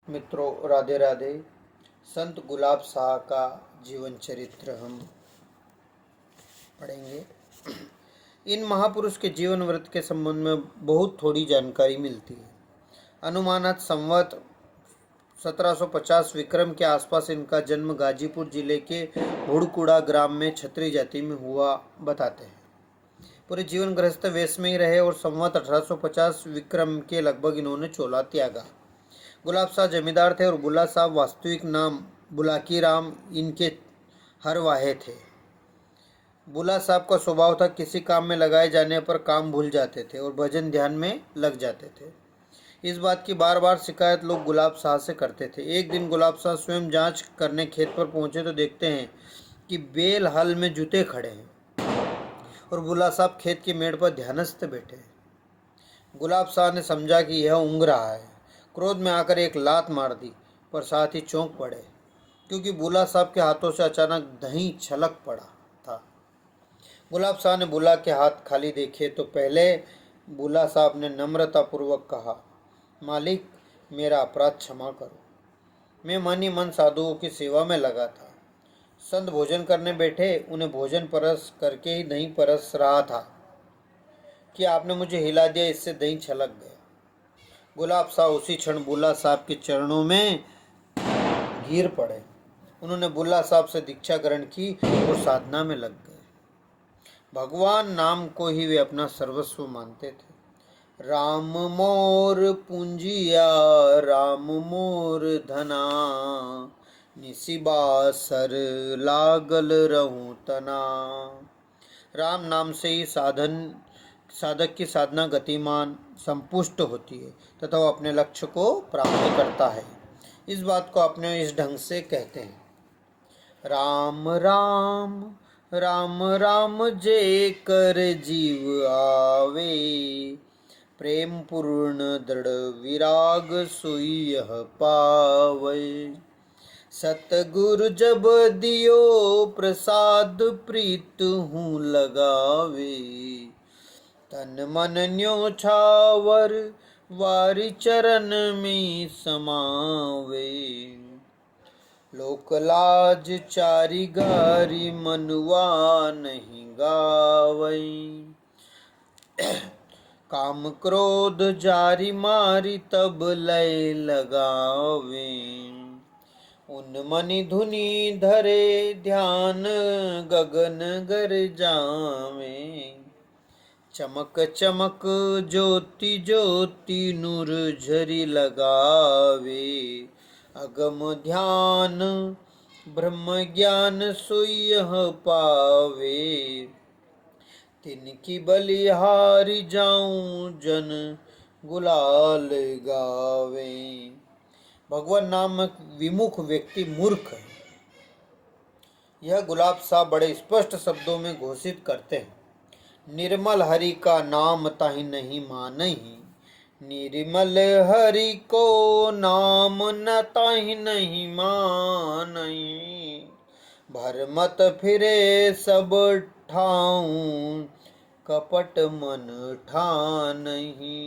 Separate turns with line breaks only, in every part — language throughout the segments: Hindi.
मित्रों, राधे राधे। संत गुलाब शाह का जीवन चरित्र हम पढ़ेंगे। इन महापुरुष के जीवन व्रत के संबंध में बहुत थोड़ी जानकारी मिलती है। अनुमानत संवत 1750 विक्रम के आसपास इनका जन्म गाजीपुर जिले के भुड़कुड़ा ग्राम में क्षत्रिय जाति में हुआ बताते हैं। पूरे जीवन गृहस्थ वेश में ही रहे और संवत 1850 विक्रम के लगभग इन्होंने चोला त्यागा। गुलाब शाह जमींदार थे और बुल्ला साहब वास्तविक नाम बुलाकी राम इनके हरवाहे थे। बुल्ला साहब का स्वभाव था किसी काम में लगाए जाने पर काम भूल जाते थे और भजन ध्यान में लग जाते थे। इस बात की बार बार शिकायत लोग गुलाब शाह से करते थे। एक दिन गुलाब शाह स्वयं जांच करने खेत पर पहुंचे तो देखते हैं कि बेल हल में जूते खड़े हैं और बुल्ला साहब खेत की मेड़ पर ध्यानस्थ बैठे हैं। गुलाब शाह ने समझा कि यह ऊँघ रहा है। क्रोध में आकर एक लात मार दी, पर साथ ही चौंक पड़े क्योंकि बुल्ला साहब के हाथों से अचानक दही छलक पड़ा था। गुलाब शाह ने बुल्ला के हाथ खाली देखे तो पहले बुल्ला साहब ने नम्रतापूर्वक कहा, मालिक, मेरा अपराध क्षमा करो। मैं मन ही मन साधुओं की सेवा में लगा था। संत भोजन करने बैठे, उन्हें भोजन परस करके ही दही परस रहा था कि आपने मुझे हिला दिया, इससे दही छलक गया। गुलाब शाह उसी क्षण बुल्ला साहब के चरणों में गिर पड़े। उन्होंने बुल्ला साहब से दीक्षा ग्रहण की और साधना में लग गए। भगवान नाम को ही वे अपना सर्वस्व मानते थे। राम मोर पूंजिया, राम मोर धना, निशिबा सर लागल रहूं तना। राम नाम से ही साधक की साधना गतिमान संपुष्ट होती है तथा वह अपने लक्ष्य को प्राप्त करता है। इस बात को अपने इस ढंग से कहते हैं, राम राम राम राम जे कर जीव आवे, प्रेम पूर्ण दृढ़ विराग सोई यह पावे। सतगुरु जब दियो प्रसाद प्रीत हूँ लगावे, तन मन न्योछावर वारी चरण में समावे। लोक लाज चारी गारी मनुआ नहीं गावई, काम क्रोध जारी मारी तब लय लगावे। उन मनि धुनि धरे ध्यान गगन गर जावे, चमक चमक ज्योति ज्योति नूर झरी लगावे। अगम ध्यान ब्रह्म ज्ञान सोई यह पावे, तिनकी बलिहारी जाऊं जन गुलाल गावे। भगवान नामक विमुख व्यक्ति मूर्ख है, यह गुलाब शाह बड़े स्पष्ट शब्दों में घोषित करते हैं। निर्मल हरि का नाम ताहि नहीं मानही, निर्मल हरि को नाम न ताहि नहीं मानही। भरमत फिरे सब ठाऊं, कपट मन ठानही।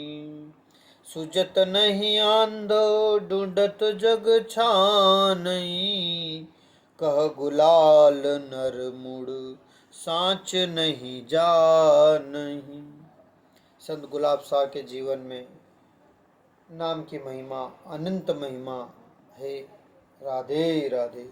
सुजत नहीं आंधो ढूंढत जग छानही, कह गुलाल नर मुड़ साँच नहीं जानही। संत गुलाब शाह के जीवन में नाम की महिमा, अनंत महिमा है। राधे राधे।